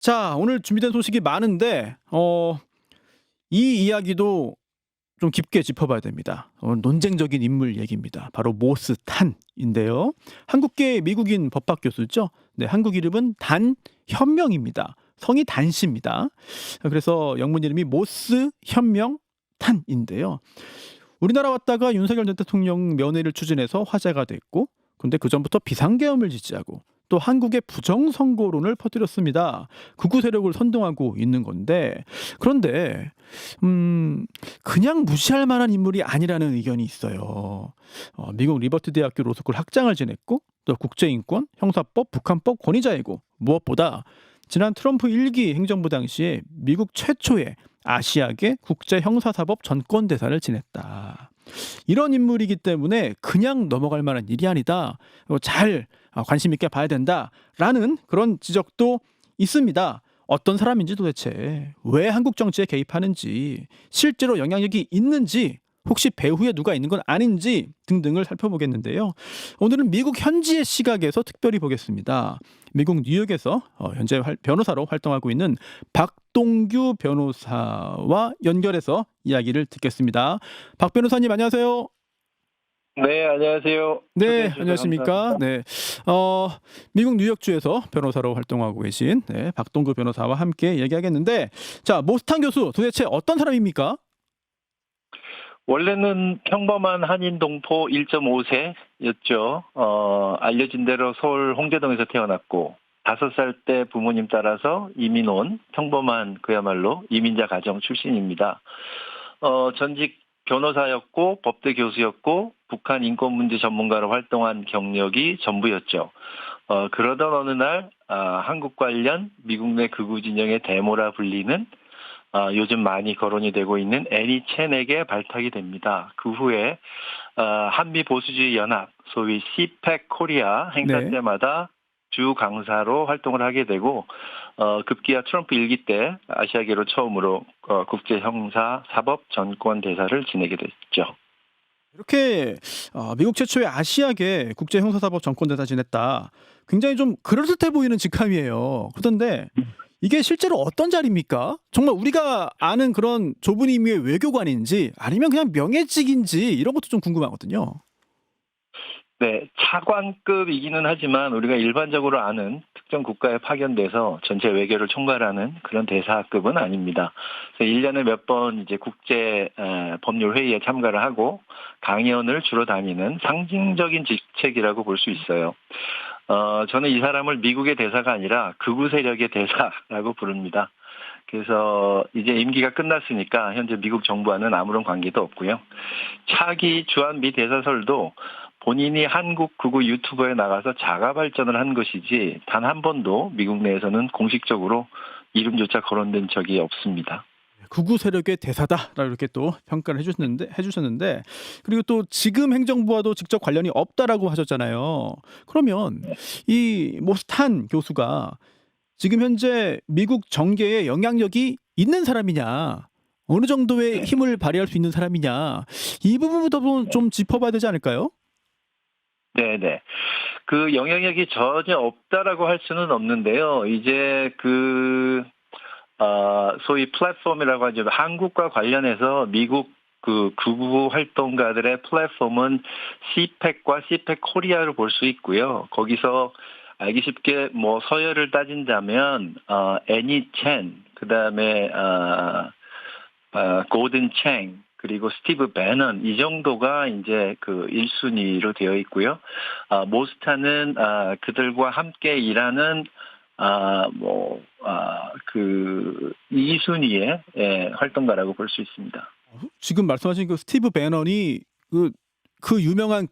자, 오늘 준비된 소식이 많은데 이 이야기도 좀 깊게 짚어봐야 됩니다. 오늘 논쟁적인 인물 얘기입니다. 바로 모스탄인데요. 한국계 미국인 법학 교수죠. 네, 한국 이름은 단현명입니다. 성이 단씨입니다. 그래서 영문 이름이 모스 현명 탄인데요. 우리나라 왔다가 윤석열 전 대통령 면회를 추진해서 화제가 됐고, 근데 그 전부터 비상계엄을 지지하고 또 한국의 부정선거론을 퍼뜨렸습니다. 극우 세력을 선동하고 있는 건데, 그런데 그냥 무시할 만한 인물이 아니라는 의견이 있어요. 미국 리버티 대학교 로스쿨 학장을 지냈고 또 국제인권, 형사법, 북한법 권위자이고, 무엇보다 지난 트럼프 1기 행정부 당시에 미국 최초의 아시아계 국제형사사법 전권대사를 지냈다. 이런 인물이기 때문에 그냥 넘어갈 만한 일이 아니다. 잘 관심 있게 봐야 된다라는 그런 지적도 있습니다. 어떤 사람인지, 도대체 왜 한국 정치에 개입하는지, 실제로 영향력이 있는지, 혹시 배후에 누가 있는 건 아닌지 등등을 살펴보겠는데요. 오늘은 미국 현지의 시각에서 특별히 보겠습니다. 미국 뉴욕에서 현재 변호사로 활동하고 있는 박동규 변호사와 연결해서 이야기를 듣겠습니다. 박 변호사님, 안녕하세요. 네, 안녕하세요. 네, 초대해 주셔서 안녕하십니까. 감사합니다. 네, 미국 뉴욕주에서 변호사로 활동하고 계신 박동규 변호사와 함께 얘기하겠는데, 자, 모스탄 교수 도대체 어떤 사람입니까? 원래는 평범한 한인 동포 1.5세였죠. 알려진 대로 서울 홍대동에서 태어났고 5살 때 부모님 따라서 이민 온 평범한 그야말로 이민자 가정 출신입니다. 전직 변호사였고 법대 교수였고 북한 인권 문제 전문가로 활동한 경력이 전부였죠. 그러던 어느 날 한국 관련 미국 내 극우 진영의 데모라 불리는 요즘 많이 거론이 되고 있는 애니 첸에게 발탁이 됩니다. 그 후에 한미 보수주의 연합, 소위 CPEC 코리아 행사 네. 때마다 주 강사로 활동을 하게 되고 급기야 트럼프 1기 때 아시아계로 처음으로 국제형사 사법 전권 대사를 지내게 됐죠. 이렇게 미국 최초의 아시아계 국제형사사법 전권대사 지냈다. 굉장히 좀 그럴듯해 보이는 직함이에요. 그런데 이게 실제로 어떤 자리입니까? 정말 우리가 아는 그런 좁은 의미의 외교관인지, 아니면 그냥 명예직인지, 이런 것도 좀 궁금하거든요. 네, 차관급이기는 하지만 우리가 일반적으로 아는 특정 국가에 파견돼서 전체 외교를 총괄하는 그런 대사급은 아닙니다. 그래서 1년에 몇 번 이제 국제 법률 회의에 참가를 하고 강연을 주로 다니는 상징적인 직책이라고 볼 수 있어요. 저는 이 사람을 미국의 대사가 아니라 극우 세력의 대사라고 부릅니다. 그래서 이제 임기가 끝났으니까 현재 미국 정부와는 아무런 관계도 없고요. 차기 주한 미 대사설도 본인이 한국 극우 유튜버에 나가서 자가 발전을 한 것이지 단 한 번도 미국 내에서는 공식적으로 이름조차 거론된 적이 없습니다. 극우 세력의 대사다라고 이렇게 또 평가를 해주셨는데, 그리고 또 지금 행정부와도 직접 관련이 없다라고 하셨잖아요. 그러면 이 모스탄 교수가 지금 현재 미국 정계에 영향력이 있는 사람이냐, 어느 정도의 힘을 발휘할 수 있는 사람이냐, 이 부분부터 좀 짚어봐야 되지 않을까요? 네네. 그 영향력이 전혀 없다라고 할 수는 없는데요. 이제 소위 플랫폼이라고 하죠. 한국과 관련해서 미국 그 극우 활동가들의 플랫폼은 CPEC과 CPEC 코리아로 볼 수 있고요. 거기서 알기 쉽게 뭐 서열을 따진다면 애니 첸, 그다음에 고든 챙, 그리고 스티브 배넌, 이 정도가 이제 그 1순위로 되어 있고요. 모스타는 그들과 함께 일하는 그 2순위의 활동가라고 볼 수 있습니다. 지금 말씀하신 그 스티브 배넌이 그 유명한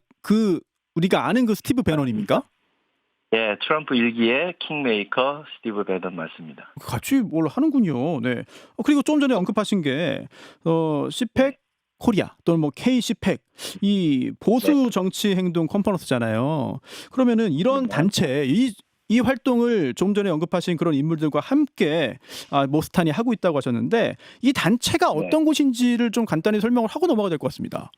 우리가 아는 그 스티브 배넌입니까? 예, 트럼프 1기의 킹메이커 스티브 배넌 맞습니다. 같이 뭘 하는군요. 네. 그리고 좀 전에 언급하신 게 CPEC 코리아 또는 뭐 K-CPEC, 이 보수 정치 행동 컨퍼런스잖아요. 그러면은 이런 단체, 이 활동을 좀 전에 언급하신 그런 인물들과 함께 모스탄이 하고 있다고 하셨는데, 이 단체가 어떤 곳인지를 좀 간단히 설명을 하고 넘어가야 될 것 같습니다.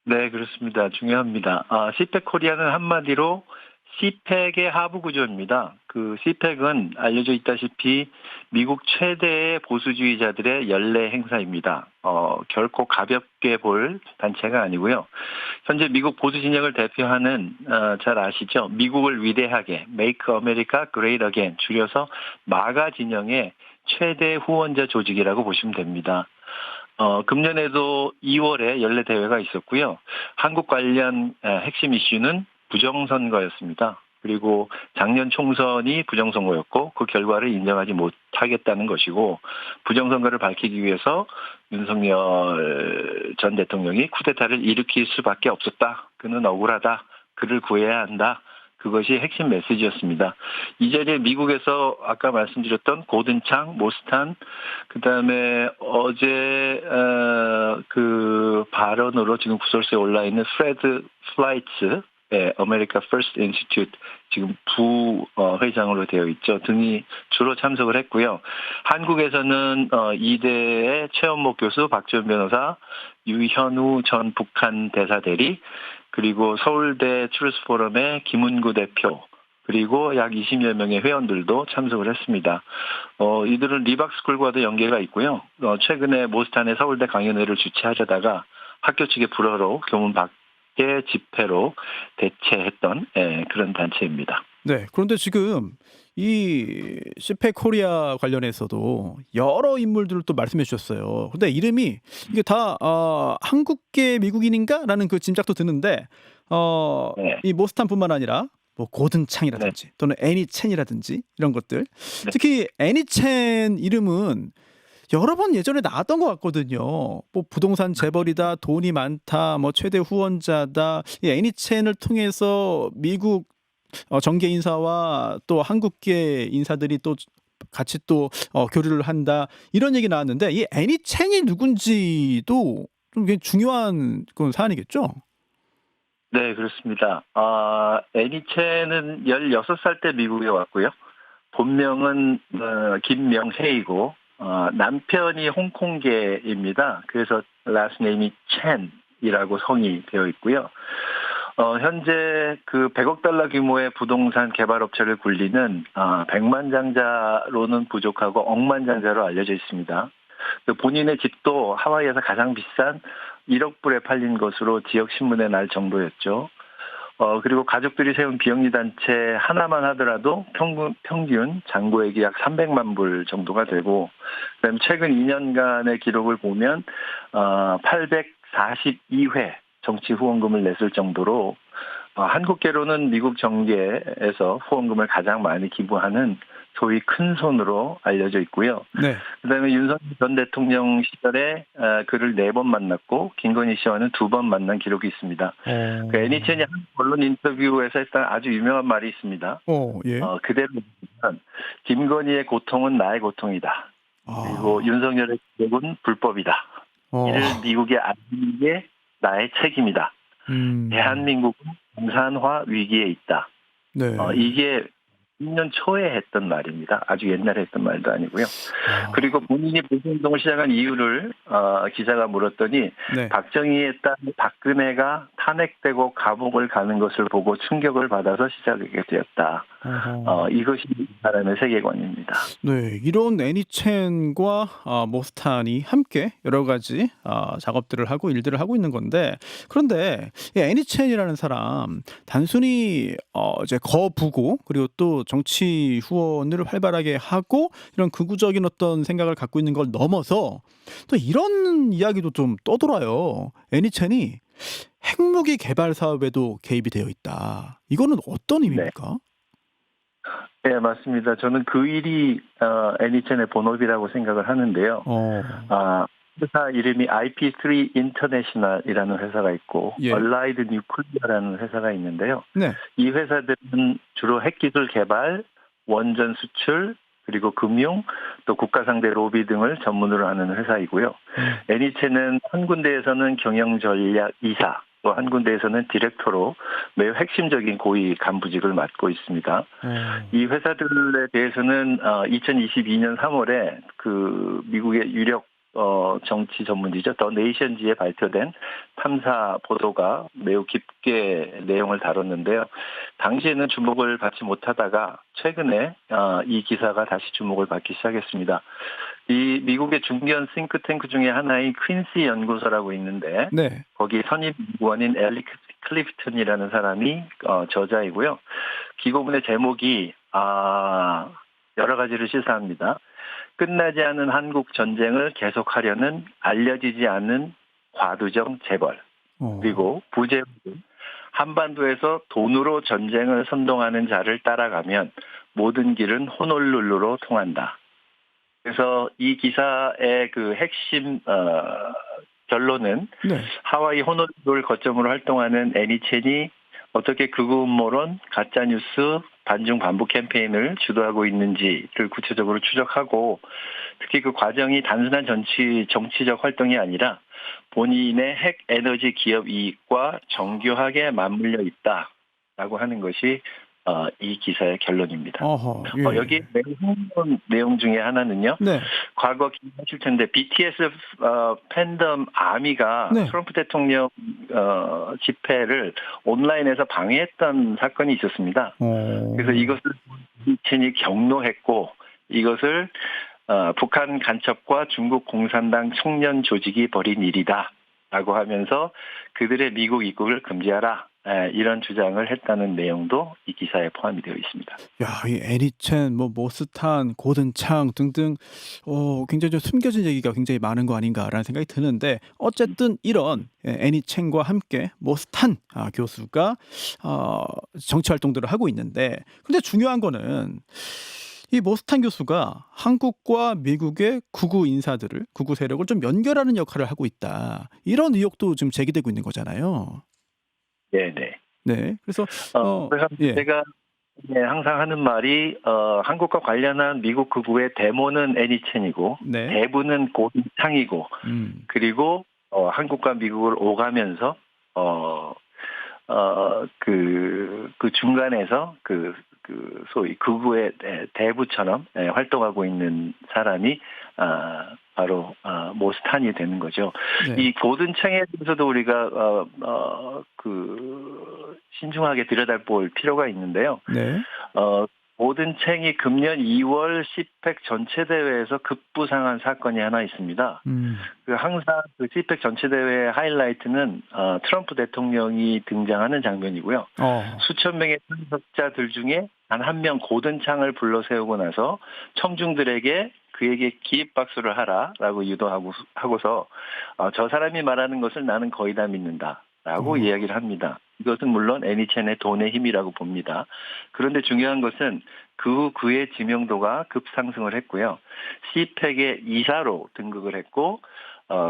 네, 그렇습니다. 중요합니다. CPEC 코리아는 한마디로 CPEC의 하부 구조입니다. 그 CPEC은 알려져 있다시피 미국 최대의 보수주의자들의 연례 행사입니다. 결코 가볍게 볼 단체가 아니고요. 현재 미국 보수 진영을 대표하는 잘 아시죠? 미국을 위대하게 Make America Great Again 줄여서 마가 진영의 최대 후원자 조직이라고 보시면 됩니다. 금년에도 2월에 연례 대회가 있었고요. 한국 관련 핵심 이슈는 부정선거였습니다. 그리고 작년 총선이 부정선거였고 그 결과를 인정하지 못하겠다는 것이고 부정선거를 밝히기 위해서 윤석열 전 대통령이 쿠데타를 일으킬 수밖에 없었다. 그는 억울하다. 그를 구해야 한다. 그것이 핵심 메시지였습니다. 이 자리에 미국에서 아까 말씀드렸던 고든창, 모스탄, 그다음에 어제 그 발언으로 지금 구설수에 올라 있는 프레드 플라이츠, 아메리카 퍼스트 인스티튜트 지금 부회장으로 되어 있죠. 등이 주로 참석을 했고요. 한국에서는 이대의 최원목 교수, 박지원 변호사, 유현우 전 북한 대사대리, 그리고 서울대 트루스 포럼의 김은구 대표, 그리고 약 20여 명의 회원들도 참석을 했습니다. 이들은 리박스쿨과도 연계가 있고요. 최근에 모스탄의 서울대 강연회를 주최하려다가 학교 측의 불허로 교문 밖에 집회로 대체했던 그런 단체입니다. 네. 그런데 지금 이 시펙 코리아 관련해서도 여러 인물들을 또 말씀해 주셨어요. 근데 이름이 이게 다 한국계 미국인인가라는 그 짐작도 드는데 네. 이 모스탄뿐만 아니라 뭐 고든창이라든지 또는 애니첸이라든지 이런 것들. 네. 특히 애니첸 이름은 여러 번 예전에 나왔던 것 같거든요. 뭐 부동산 재벌이다, 돈이 많다, 뭐 최대 후원자다. 이 애니첸을 통해서 미국 정계 인사와 또 한국계 인사들이 또 같이 또 교류를 한다 이런 얘기 나왔는데 이 애니첸이 누군지도 좀 굉장히 중요한 그런 사안이겠죠? 네, 그렇습니다. 애니첸은 16살 때 미국에 왔고요. 본명은 김명혜이고 남편이 홍콩계입니다. 그래서 last name이 첸이라고 성이 되어 있고요. 현재 그 100억 달러 규모의 부동산 개발업체를 굴리는 백만장자로는 부족하고 억만장자로 알려져 있습니다. 본인의 집도 하와이에서 가장 비싼 1억 불에 팔린 것으로 지역 신문에 날 정도였죠. 그리고 가족들이 세운 비영리 단체 하나만 하더라도 평균 잔고액이 약 300만 불 정도가 되고, 그다음에 최근 2년간의 기록을 보면 842회 정치 후원금을 냈을 정도로 한국계로는 미국 정계에서 후원금을 가장 많이 기부하는 소위 큰 손으로 알려져 있고요. 네. 그다음에 윤석열 전 대통령 시절에 그를 4번 만났고 김건희 씨와는 2번 만난 기록이 있습니다. 그 애니첸이 한 언론 인터뷰에서 했던 아주 유명한 말이 있습니다. 예. 그대로 보면 김건희의 고통은 나의 고통이다. 그리고 윤석열의 기록은 불법이다. 이를 미국에 알리는 게 나의 책임이다. 대한민국은 공산화 위기에 있다. 네. 이게 10년 초에 했던 말입니다. 아주 옛날에 했던 말도 아니고요. 그리고 본인이 보수운동을 시작한 이유를 기자가 물었더니 네. 박정희의 딸 박근혜가 탄핵되고 감옥을 가는 것을 보고 충격을 받아서 시작하게 되었다. 이것이 이 사람의 세계관입니다. 네, 이런 애니첸과 모스탄이 함께 여러 가지 작업들을 하고 일들을 하고 있는 건데, 그런데 이 애니첸이라는 사람 단순히 이제 거부고 그리고 또 정치 후원을 활발하게 하고 이런 극우적인 어떤 생각을 갖고 있는 걸 넘어서 또 이런 이야기도 좀 떠돌아요. 애니첸이 핵무기 개발 사업에도 개입이 되어 있다. 이거는 어떤 의미입니까? 네, 맞습니다. 저는 그 일이 애니첸의 본업이라고 생각을 하는데요. 회사 이름이 IP3 International이라는 회사가 있고 Allied Nuclear라는 회사가 있는데요. 네. 이 회사들은 주로 핵기술 개발, 원전 수출, 그리고 금융, 또 국가 상대 로비 등을 전문으로 하는 회사이고요. 애니첸은 한 군데에서는 경영전략 이사, 또 한 군데에서는 디렉터로 매우 핵심적인 고위 간부직을 맡고 있습니다. 이 회사들에 대해서는 2022년 3월에 그 미국의 유력 정치 전문지죠. 더 네이션지에 발표된 탐사 보도가 매우 깊게 내용을 다뤘는데요. 당시에는 주목을 받지 못하다가 최근에 이 기사가 다시 주목을 받기 시작했습니다. 이 미국의 중견 싱크탱크 중에 하나인 퀸시 연구소라고 있는데 네. 거기 선임 연구원인 엘리 클리프턴이라는 사람이 저자이고요. 기고문의 제목이 여러 가지를 시사합니다. 끝나지 않은 한국 전쟁을 계속하려는 알려지지 않은 과도정 재벌, 그리고 부재물, 한반도에서 돈으로 전쟁을 선동하는 자를 따라가면 모든 길은 호놀룰루로 통한다. 그래서 이 기사의 그 핵심 결론은 네. 하와이 호놀룰루를 거점으로 활동하는 애니 첸이 어떻게 극우 음모론, 가짜뉴스, 반중 반복 캠페인을 주도하고 있는지를 구체적으로 추적하고 특히 그 과정이 단순한 정치적 활동이 아니라 본인의 핵 에너지 기업 이익과 정교하게 맞물려 있다라고 하는 것이 이 기사의 결론입니다. 어허, 예. 여기 매우 흥미로운 내용 중에 하나는요. 네. 과거 기억하실 텐데 BTS 팬덤 아미가 네. 트럼프 대통령 집회를 온라인에서 방해했던 사건이 있었습니다. 그래서 이것을 이첸이 경로했고 이것을 북한 간첩과 중국 공산당 청년 조직이 벌인 일이다라고 하면서 그들의 미국 입국을 금지하라. 이런 주장을 했다는 내용도 이 기사에 포함이 되어 있습니다. 야, 이 애니첸, 모스탄, 고든창 등등 굉장히 좀 숨겨진 얘기가 굉장히 많은 거 아닌가라는 생각이 드는데 어쨌든 이런 애니첸과 함께 모스탄 교수가 정치 활동들을 하고 있는데 근데 중요한 거는 이 모스탄 교수가 한국과 미국의 극우 인사들을 극우 세력을 좀 연결하는 역할을 하고 있다. 이런 의혹도 지금 제기되고 있는 거잖아요. 네네. 네. 그래서 그래서 예. 제가 항상 하는 말이 한국과 관련한 미국 극우의 데모는 애니첸이고 네. 대부는 고든창이고 그리고 한국과 미국을 오가면서 그 중간에서 그 소위 극우의 대부처럼 활동하고 있는 사람이 바로 모스탄이 되는 거죠. 네. 이 고든창에 대해서도 우리가 신중하게 들여다볼 필요가 있는데요. 네. 고든창이 금년 2월 시팩 전체 대회에서 급부상한 사건이 하나 있습니다. 항상 그 시팩 전체 대회의 하이라이트는 트럼프 대통령이 등장하는 장면이고요. 수천 명의 참석자들 중에 단 한 명 고든창을 불러 세우고 나서 청중들에게 그에게 기립박수를 하라라고 유도하고서 저 사람이 말하는 것을 나는 거의 다 믿는다라고 이야기를 합니다. 이것은 물론 애니첸의 돈의 힘이라고 봅니다. 그런데 중요한 것은 그의 지명도가 급상승을 했고요. 시팩의 이사로 등극을 했고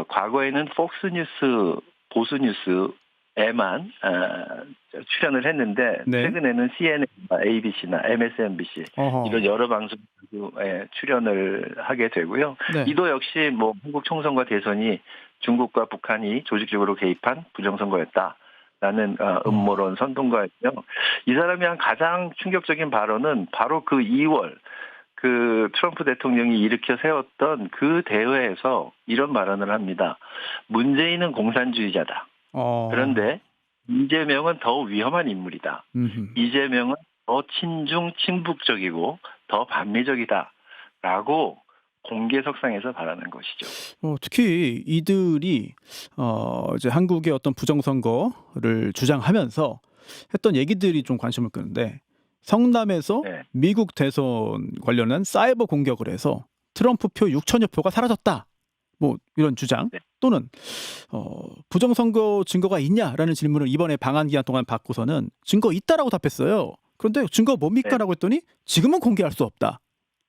과거에는 폭스뉴스, 보수뉴스에만 출연을 했는데 네. 최근에는 CNN, ABC나 MSNBC 이런 여러 방송에 출연을 하게 되고요. 네. 이도 역시 한국 총선과 대선이 중국과 북한이 조직적으로 개입한 부정선거였다. 라는 음모론 선동가였고요. 이 사람이 한 가장 충격적인 발언은 바로 그 2월 그 트럼프 대통령이 일으켜 세웠던 그 대회에서 이런 발언을 합니다. 문재인은 공산주의자다. 그런데 이재명은 더 위험한 인물이다. 이재명은 더 친북적이고 더 반미적이다. 라고 공개석상에서 발언한 것이죠. 특히 이들이 이제 한국의 어떤 부정선거를 주장하면서 했던 얘기들이 좀 관심을 끄는데 성남에서 네. 미국 대선 관련한 사이버 공격을 해서 트럼프 표 6천여 표가 사라졌다. 이런 주장 네. 또는 부정선거 증거가 있냐라는 질문을 이번에 방한 기간 동안 받고서는 증거 있다라고 답했어요. 그런데 증거 뭡니까? 네. 라고 했더니 지금은 공개할 수 없다.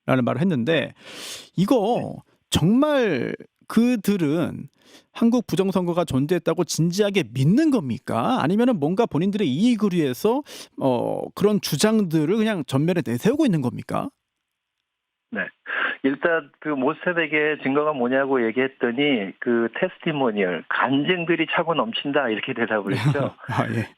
라는 말을 했는데 이거 정말 그들은 한국 부정선거가 존재했다고 진지하게 믿는 겁니까? 아니면은 뭔가 본인들의 이익을 위해서 그런 주장들을 그냥 전면에 내세우고 있는 겁니까? 네. 일단 그 모스탄에게 증거가 뭐냐고 얘기했더니 그 테스티모니얼 간증들이 차고 넘친다 이렇게 대답을 했죠. 예.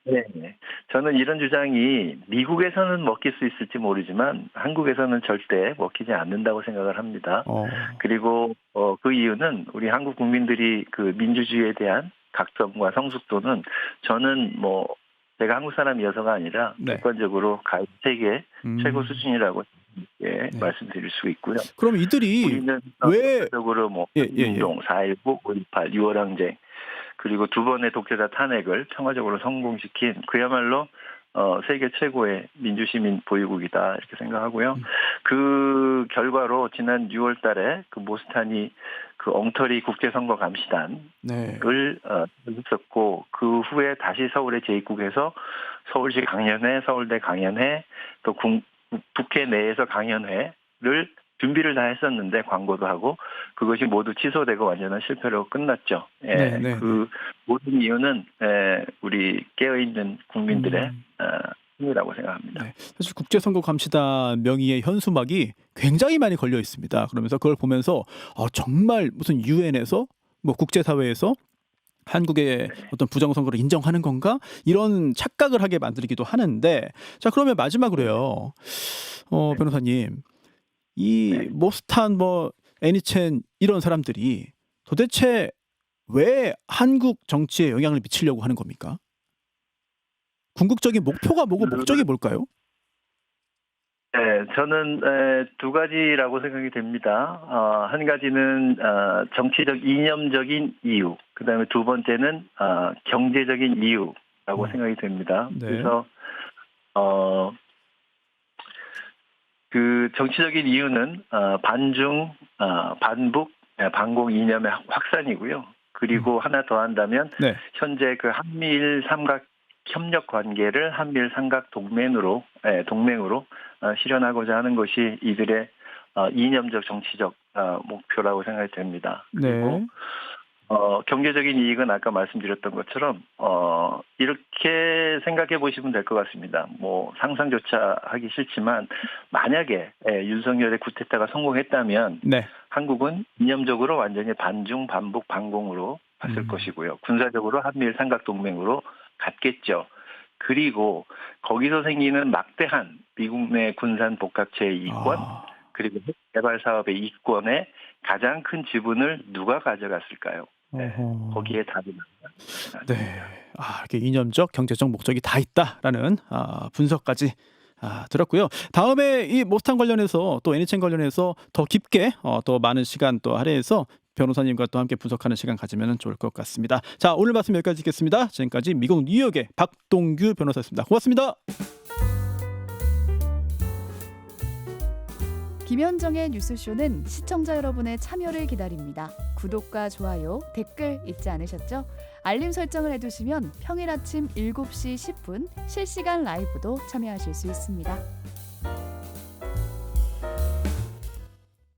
네. 저는 이런 주장이 미국에서는 먹힐 수 있을지 모르지만 한국에서는 절대 먹히지 않는다고 생각을 합니다. 어, 그리고 그 이유는 우리 한국 국민들이 그 민주주의에 대한 각성과 성숙도는 저는 뭐 제가 한국 사람이어서가 아니라 네. 객관적으로 세계 최고 수준이라고 네. 말씀드릴 수 있고요. 그럼 이들이 우리는 왜 적으로 뭐 예. 운동, 4.19, 5.18, 6월항쟁 그리고 두 번의 독재자 탄핵을 평화적으로 성공시킨 그야말로 세계 최고의 민주시민 보유국이다 이렇게 생각하고요. 그 결과로 지난 6월달에 그 모스탄이 그 엉터리 국제선거감시단을 네. 했었고 그 후에 다시 서울에 재입국해서 서울시 강연회, 서울대 강연회, 또 국회 내에서 강연회를 준비를 다 했었는데 광고도 하고 그것이 모두 취소되고 완전한 실패로 끝났죠. 예, 네. 그 모든 이유는 우리 깨어있는 국민들의 힘이라고 생각합니다. 네. 사실 국제선거감시단 명의의 현수막이 굉장히 많이 걸려 있습니다. 그러면서 그걸 보면서 정말 무슨 유엔에서 뭐 국제사회에서 한국의 어떤 부정선거를 인정하는 건가? 이런 착각을 하게 만들기도 하는데 자 그러면 마지막으로요. 변호사님 이 모스탄 뭐 애니첸 이런 사람들이 도대체 왜 한국 정치에 영향을 미치려고 하는 겁니까? 궁극적인 목표가 뭐고 목적이 뭘까요? 네, 저는 두 가지라고 생각이 됩니다. 한 가지는 정치적 이념적인 이유, 그다음에 두 번째는 경제적인 이유라고 생각이 됩니다. 네. 그래서 그 정치적인 이유는 반중, 반북, 반공 이념의 확산이고요. 그리고 하나 더 한다면 네. 현재 그 한미일 삼각 협력 관계를 한미일 삼각 동맹으로 실현하고자 하는 것이 이들의 이념적 정치적 목표라고 생각이 됩니다. 그리고 네. 경제적인 이익은 아까 말씀드렸던 것처럼 이렇게 생각해 보시면 될 것 같습니다. 뭐 상상조차 하기 싫지만 만약에 윤석열의 쿠데타가 성공했다면 네. 한국은 이념적으로 완전히 반중, 반북, 반공으로 갔을 것이고요. 군사적으로 한미일 삼각동맹으로 갔겠죠. 그리고 거기서 생기는 막대한 미국 내 군산 복합체의 이권 그리고 개발 사업의 이권의 가장 큰 지분을 누가 가져갔을까요? 거기에 답이 나옵니다. 네. 이렇게 이념적, 경제적 목적이 다 있다라는 분석까지 들었고요. 다음에 이 모스탄 관련해서 또 애니첸 관련해서 더 깊게 또 많은 시간 또 할애해서 변호사님과 또 함께 분석하는 시간 가지면 좋을 것 같습니다. 자, 오늘 말씀 여기까지 듣겠습니다. 지금까지 미국 뉴욕의 박동규 변호사였습니다. 고맙습니다. 김현정의 뉴스쇼는 시청자 여러분의 참여를 기다립니다. 구독과 좋아요, 댓글 잊지 않으셨죠? 알림 설정을 해두시면 평일 아침 7시 10분 실시간 라이브도 참여하실 수 있습니다.